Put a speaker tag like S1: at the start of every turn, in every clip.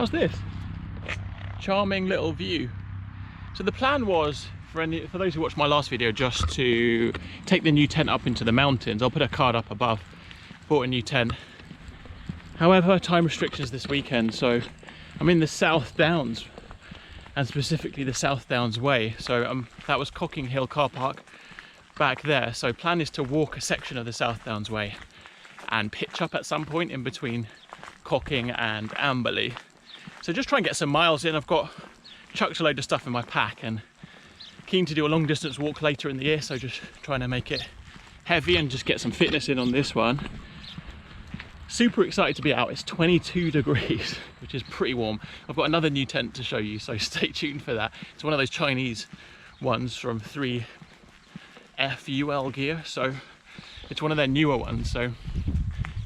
S1: How's this? Charming little view. So the plan was, for those who watched my last video, just to take the new tent up into the mountains. I'll put a card up above. Bought a new tent. However, time restrictions this weekend, so I'm in the South Downs, and specifically the South Downs Way. So that was Cocking Hill car park back there. So plan is to walk a section of the South Downs Way and pitch up at some point in between Cocking and Amberley. So just try and get some miles in. I've got chucked a load of stuff in my pack and keen to do a long distance walk later in the year, so just trying to make it heavy and just get some fitness in on this one. Super excited to be out. It's 22 degrees, which is pretty warm. I've got another new tent to show you, so stay tuned for that. It's one of those Chinese ones from 3FUL gear, so it's one of their newer ones. So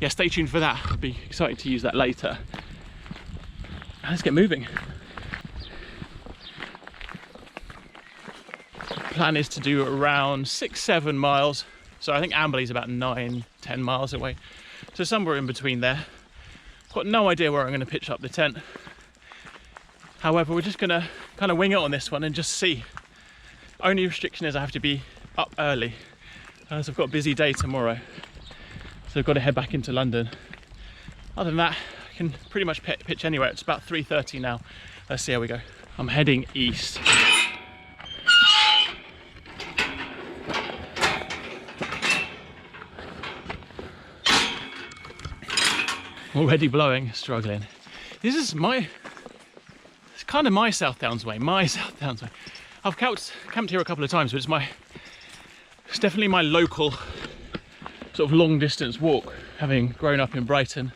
S1: yeah, stay tuned for that. I'll be excited to use that later. Let's get moving. Plan is to do around 6-7 miles. So I think Amberley's about 9-10 miles away. So somewhere in between there. Got no idea where I'm going to pitch up the tent. However, we're just going to kind of wing it on this one and just see. Only restriction is I have to be up early, as I've got a busy day tomorrow. So I've got to head back into London. Other than that, I can pretty much pitch anywhere. It's about 3:30 now. Let's see how we go. I'm heading east. Already blowing, struggling. This is it's kind of my South Downs Way, I've camped here a couple of times, but it's definitely my local sort of long distance walk, having grown up in Brighton.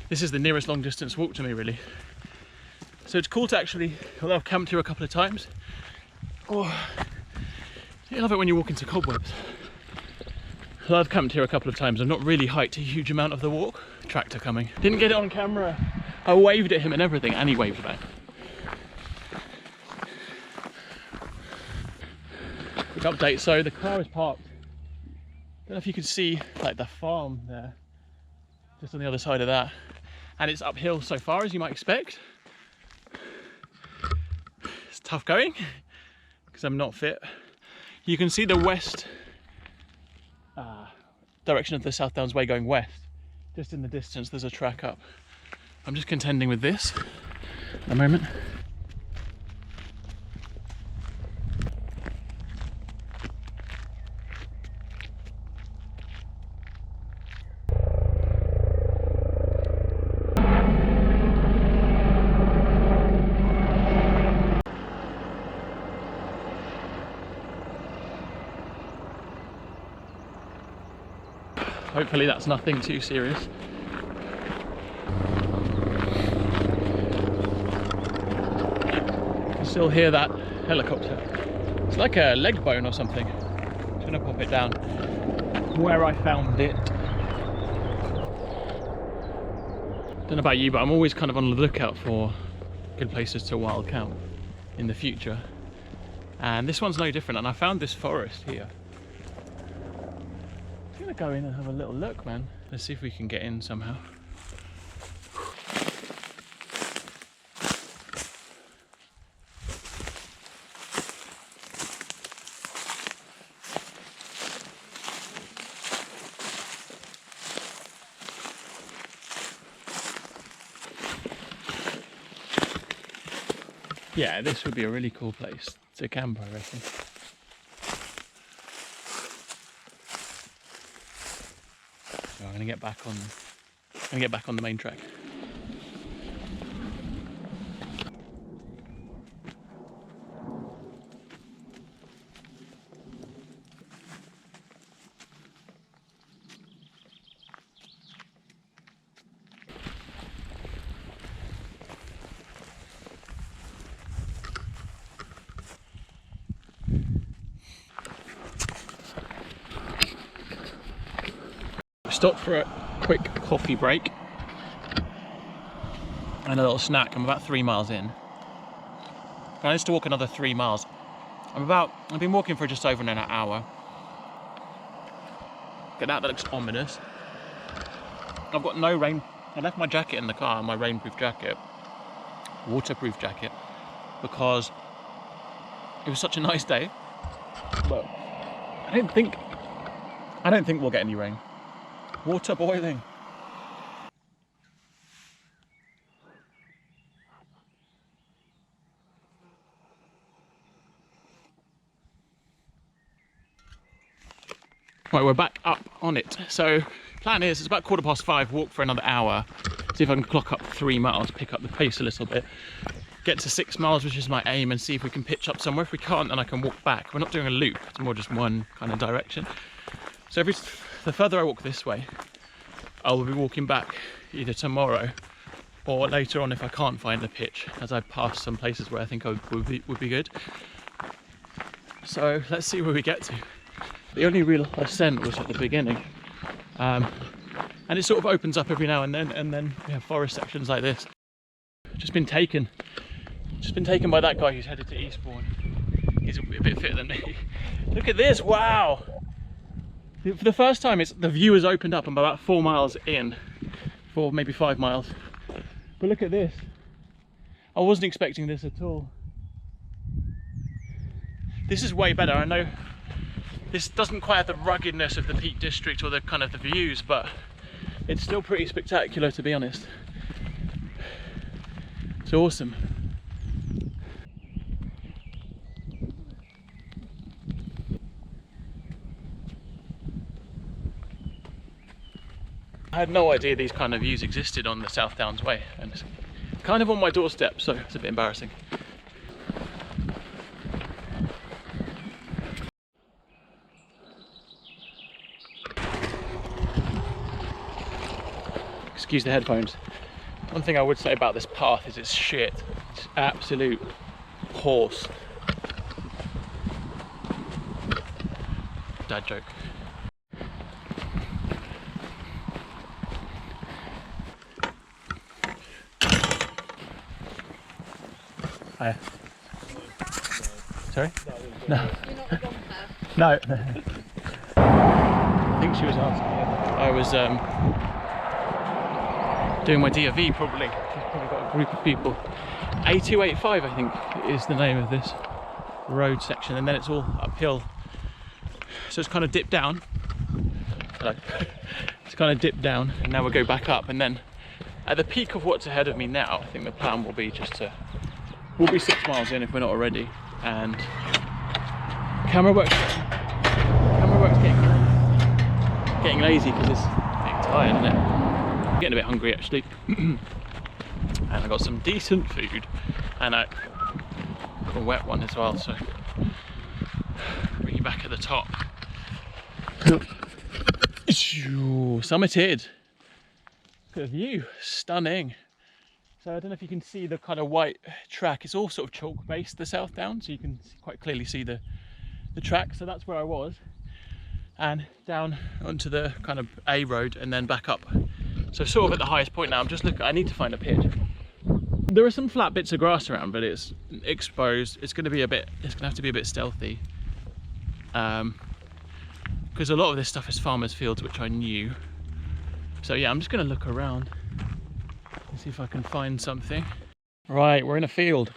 S1: This is the nearest long distance walk to me, really. So it's cool to actually, although I've camped here a couple of times, you love it when you walk into cobwebs. I've camped here a couple of times. I've not really hiked a huge amount of the walk. Tractor coming. Didn't get it on camera. I waved at him and everything, and he waved back. Quick update. So the car is parked. Don't know if you can see like the farm there, just on the other side of that, and it's uphill so far, as you might expect. It's tough going because I'm not fit. You can see the west direction of the South Downs Way going west. Just in the distance there's a track up. I'm just contending with this at the moment. Hopefully that's nothing too serious. I can still hear that helicopter. It's like a leg bone or something. I'm just gonna pop it down where I found it. Don't know about you, but I'm always kind of on the lookout for good places to wild camp in the future. And this one's no different, and I found this forest here. I'm gonna go in and have a little look, man. Let's see if we can get in somehow. Yeah, this would be a really cool place to camp, I reckon. So I'm gonna get back on the main track. Stopped for a quick coffee break and a little snack. I'm about 3 miles in. I need to walk another 3 miles. I've been walking for just over an hour. Look at that, that looks ominous. I've got no I left my jacket in the car, my rainproof jacket, waterproof jacket, because it was such a nice day. But I don't think we'll get any rain. Water boiling. Right, we're back up on it. So plan is, it's about 5:15, walk for another hour, see if I can clock up 3 miles, pick up the pace a little bit, get to 6 miles, which is my aim, and see if we can pitch up somewhere. If we can't, then I can walk back. We're not doing a loop, it's more just one kind of direction. So the further I walk this way, I will be walking back either tomorrow or later on if I can't find a pitch, as I pass some places where I think would be good. So let's see where we get to. The only real ascent was at the beginning, and it sort of opens up every now and then we have forest sections like this. Just been taken by that guy who's headed to Eastbourne. He's a bit fitter than me. Look at this, wow! For the first time, the view has opened up. I'm about 4 miles in, maybe 5 miles. But look at this. I wasn't expecting this at all. This is way better. I know this doesn't quite have the ruggedness of the Peak District or the kind of the views, but it's still pretty spectacular, to be honest. It's awesome. I had no idea these kind of views existed on the South Downs Way, and it's kind of on my doorstep, so it's a bit embarrassing. Excuse the headphones. One thing I would say about this path is it's shit. It's absolute horse. Dad joke. Hiya. Sorry? No. No. I think she was asking. I was doing my DRV probably. She's probably got a group of people. A285 I think is the name of this road section, and then it's all uphill. So it's kind of dipped down. Hello. It's kind of dipped down, and now we'll go back up, and then at the peak of what's ahead of me now, I think the plan will be we'll be 6 miles in if we're not already, and camera work's getting lazy because it's getting tired, isn't it? I'm getting a bit hungry actually. And I got some decent food, and a wet one as well, so bring you back at the top. Summited. Look at the view, stunning. So I don't know if you can see the kind of white track. It's all sort of chalk based, the South Downs, so you can quite clearly see the track. So that's where I was, and down onto the kind of A road and then back up. So sort of at the highest point now. I'm just looking, I need to find a pitch. There are some flat bits of grass around, but it's exposed. It's going to have to be a bit stealthy, because a lot of this stuff is farmers' fields, which I knew. So yeah, I'm just going to look around and see if I can find something. Right, we're in a field.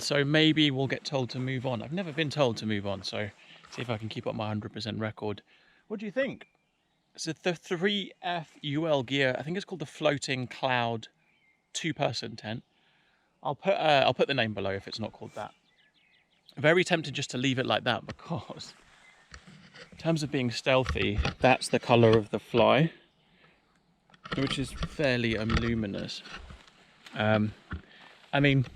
S1: So maybe we'll get told to move on. I've never been told to move on, so see if I can keep up my 100% record. What do you think? It's the 3FUL gear. I think it's called the Floating Cloud 2-person tent. I'll put the name below if it's not called that. Very tempted just to leave it like that, because in terms of being stealthy, that's the colour of the fly, which is fairly luminous. I mean,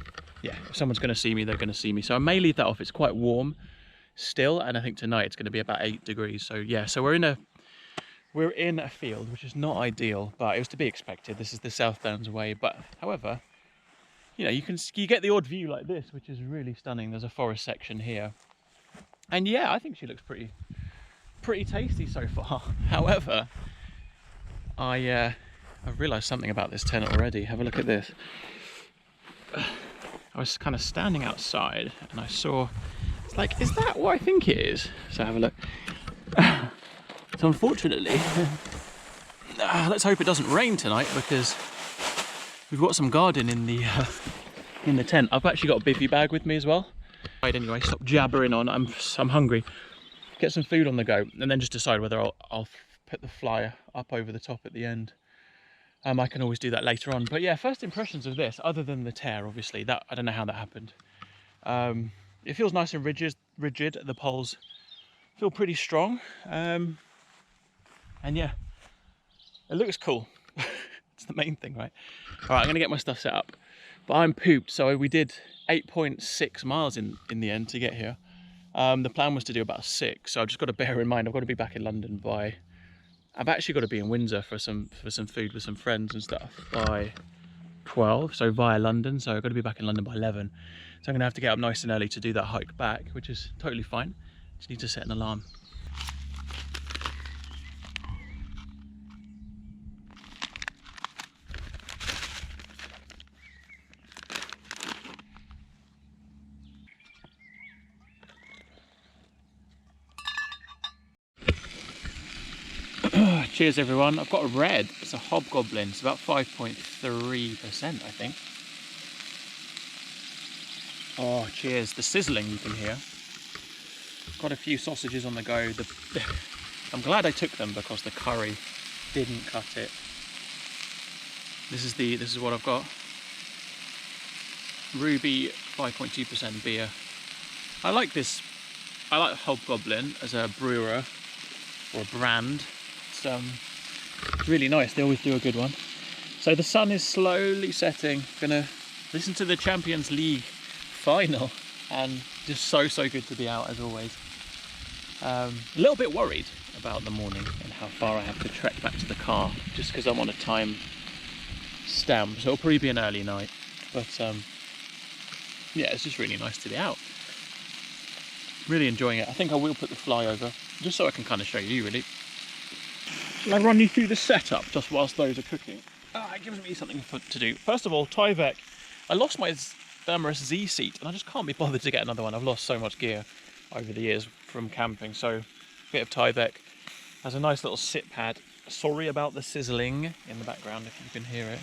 S1: yeah, if someone's going to see me, they're going to see me. So I may leave that off. It's quite warm still, and I think tonight it's going to be about 8 degrees. So yeah, so we're in a field, which is not ideal, but it was to be expected. This is the South Downs Way. But however, you know, you get the odd view like this, which is really stunning. There's a forest section here, and yeah, I think she looks pretty tasty so far. However, I've realised something about this tent already. Have a look at this. I was kind of standing outside and I saw, it's like, is that what I think it is? So have a look. So unfortunately, let's hope it doesn't rain tonight, because we've got some garden in the tent. I've actually got a bivvy bag with me as well. Right, anyway, stop jabbering on. I'm hungry. Get some food on the go, and then just decide whether I'll put the flyer up over the top at the end. I can always do that later on. But yeah, first impressions of this, other than the tear, obviously, that I don't know how that happened. It feels nice and rigid. The poles feel pretty strong, and yeah, it looks cool. It's the main thing, right? All right, I'm gonna get my stuff set up. But I'm pooped, so we did 8.6 miles in the end to get here. The plan was to do about 6, so I've just got to bear in mind I've got to be back in London by. I've actually got to be in Windsor for some food with some friends and stuff by 12, so via London. So I've got to be back in London by 11. So I'm gonna have to get up nice and early to do that hike back, which is totally fine. Just need to set an alarm. Cheers everyone. I've got a red. It's a Hobgoblin. It's about 5.3%, I think. Oh, cheers. The sizzling you can hear. Got a few sausages on the go. I'm glad I took them because the curry didn't cut it. This is what I've got. Ruby 5.2% beer. I like this. I like Hobgoblin as a brewer or a brand. It's really nice. They always do a good one. So the sun is slowly setting. Gonna listen to the Champions League final, and just so good to be out as always. A little bit worried about the morning and how far I have to trek back to the car, just because I'm on a time stamp, so it'll probably be an early night. But yeah, it's just really nice to be out. Really enjoying it. I think I will put the fly over, just so I can kind of show you really. Shall I run you through the setup just whilst those are cooking? It gives me something to do. First of all, Tyvek. I lost my Thermarest Z seat and I just can't be bothered to get another one. I've lost so much gear over the years from camping, so a bit of Tyvek. Has a nice little sit pad. Sorry about the sizzling in the background if you can hear it.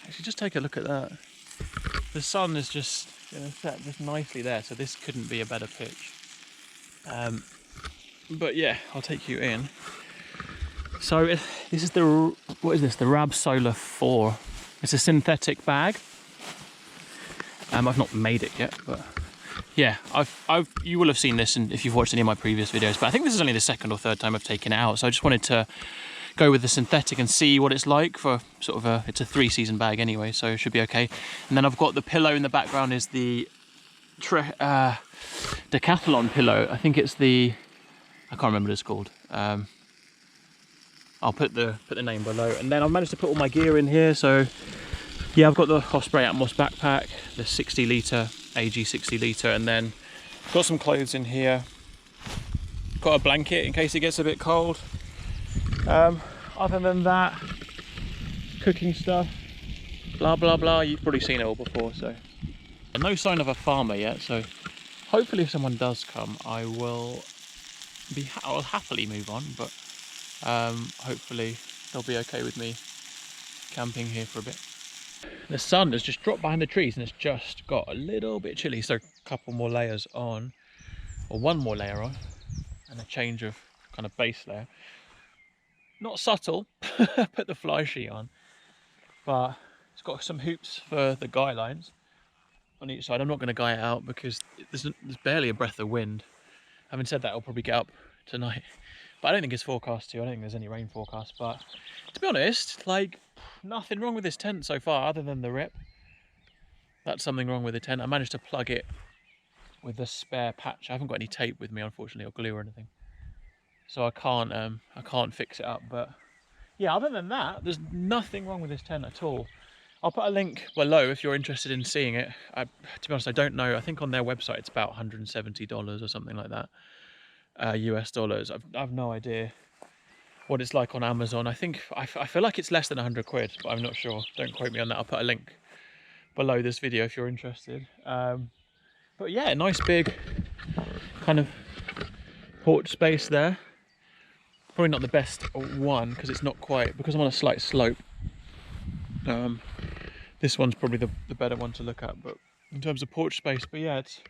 S1: Actually, just take a look at that. The sun is just set just nicely there, so this couldn't be a better pitch. But yeah, I'll take you in. So this is what is this? The Rab Solar 4. It's a synthetic bag. I've not made it yet, but yeah, you will have seen this if you've watched any of my previous videos, but I think this is only the second or third time I've taken it out. So I just wanted to go with the synthetic and see what it's like for sort of it's a 3-season bag anyway, so it should be okay. And then I've got the pillow in the background is the Decathlon pillow. I think it's I can't remember what it's called. I'll put the name below. And then I've managed to put all my gear in here. So yeah, I've got the Osprey Atmos backpack, the 60 litre, AG 60 litre, and then got some clothes in here. Got a blanket in case it gets a bit cold. Other than that, cooking stuff, blah blah blah. You've probably seen it all before. So no sign of a farmer yet. So hopefully, if someone does come, I'll happily move on. But hopefully they'll be okay with me camping here for a bit. The sun has just dropped behind the trees and it's just got a little bit chilly, so a couple more layers on, or one more layer on, and a change of kind of base layer. Not subtle. Put the fly sheet on, but it's got some hoops for the guy lines on each side. I'm not going to guy it out because there's barely a breath of wind. Having said that, I'll probably get up tonight, but I don't think it's forecast to. I don't think there's any rain forecast. But to be honest, like, nothing wrong with this tent so far other than the rip. That's something wrong with the tent. I managed to plug it with the spare patch. I haven't got any tape with me, unfortunately, or glue or anything, so I can't fix it up. But yeah, other than that, there's nothing wrong with this tent at all. I'll put a link below if you're interested in seeing it. To be honest, I don't know. I think on their website it's about $170 or something like that, US dollars. I've no idea what it's like on Amazon. I feel like it's less than 100 quid, but I'm not sure. Don't quote me on that. I'll put a link below this video if you're interested. But yeah, nice big kind of porch space there. Probably not the best one because it's not quite, because I'm on a slight slope. This one's probably the better one to look at, but in terms of porch space. But yeah, it's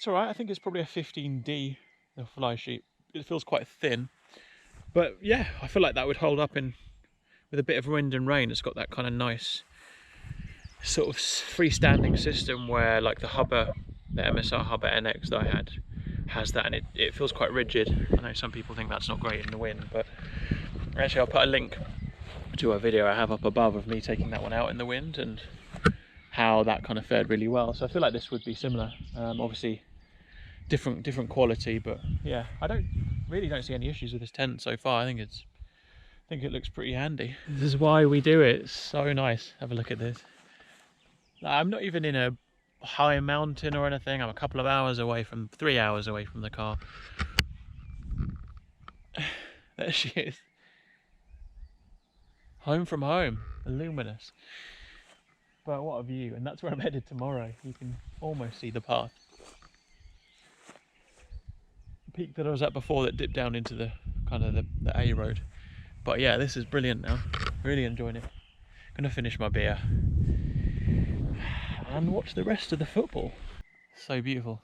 S1: all right. I think it's probably a 15D, the fly sheet. It feels quite thin, but yeah, I feel like that would hold up in with a bit of wind and rain. It's got that kind of nice sort of freestanding system where, like the Hubba, the MSR Hubba NX that I had, has that, and it feels quite rigid. I know some people think that's not great in the wind, but actually I'll put a link to a video I have up above of me taking that one out in the wind and how that kind of fared really well. So I feel like this would be similar. Obviously different quality, but yeah, I really don't see any issues with this tent so far. I think it looks pretty handy. This is why we do it. It's so nice. Have a look at this. I'm not even in a high mountain or anything. I'm a couple of hours away from, 3 hours away from the car. There she is. Home from home, Illuminous. But what a view, and that's where I'm headed tomorrow. You can almost see the path. The peak that I was at before that dipped down into the kind of the A road. But yeah, this is brilliant now. Really enjoying it. Gonna finish my beer and watch the rest of the football. So beautiful.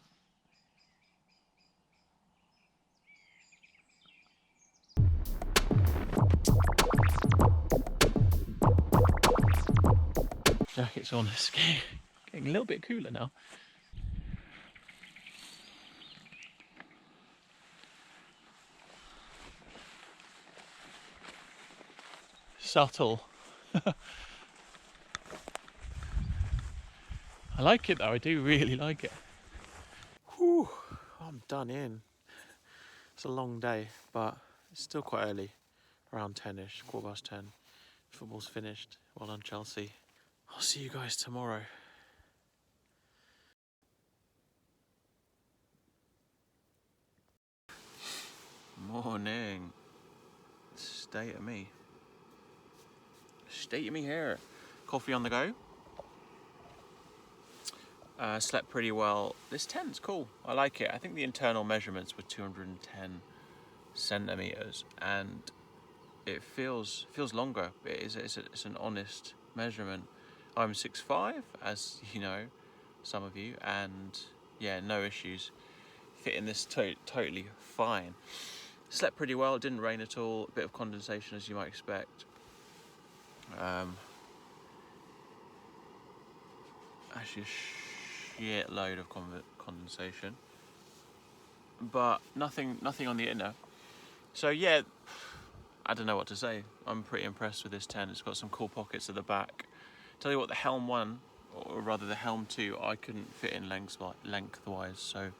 S1: Jacket's on. It's getting a little bit cooler now. Subtle. I like it though, I do really like it. Whew, I'm done in. It's a long day, but it's still quite early. Around 10ish, 10:15. Football's finished. Well done, Chelsea. I'll see you guys tomorrow. Morning. State of me. State of me here. Coffee on the go. Slept pretty well. This tent's cool. I like it. I think the internal measurements were 210 centimeters, and it feels longer. It's an honest measurement. I'm 6'5", as you know, some of you, and yeah, no issues. Fitting this totally fine. Slept pretty well. It didn't rain at all. A bit of condensation, as you might expect. Actually, a shitload of condensation, but nothing on the inner. So yeah, I don't know what to say. I'm pretty impressed with this tent. It's got some cool pockets at the back. Tell you what, the Helm 1, or rather the Helm 2, I couldn't fit in lengthwise. So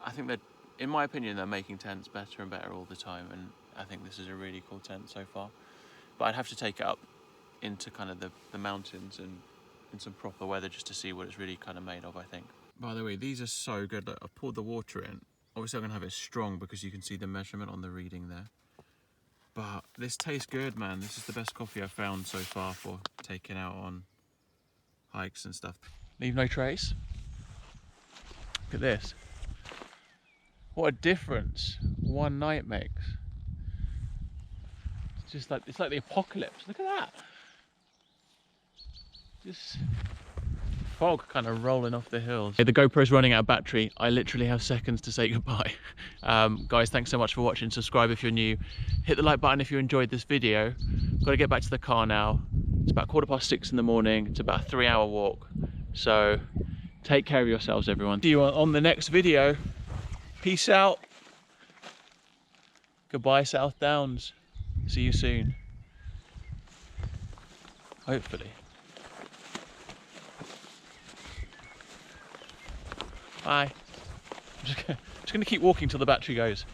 S1: I think that, in my opinion, they're making tents better and better all the time, and I think this is a really cool tent so far. But I'd have to take it up into kind of the mountains and in some proper weather just to see what it's really kind of made of, I think. By the way, these are so good. Look, I've poured the water in. Obviously I'm gonna have it strong because you can see the measurement on the reading there. But this tastes good, man. This is the best coffee I've found so far for taking out on hikes and stuff. Leave no trace. Look at this. What a difference one night makes. It's like the apocalypse. Look at that. Just fog kind of rolling off the hills. The GoPro's running out of battery. I literally have seconds to say goodbye. Guys, thanks so much for watching. Subscribe if you're new. Hit the like button if you enjoyed this video. Got to get back to the car now. It's about 6:15 in the morning. It's about a 3-hour walk. So take care of yourselves, everyone. See you on the next video. Peace out. Goodbye, South Downs. See you soon. Hopefully. Bye. I'm just gonna keep walking till the battery goes.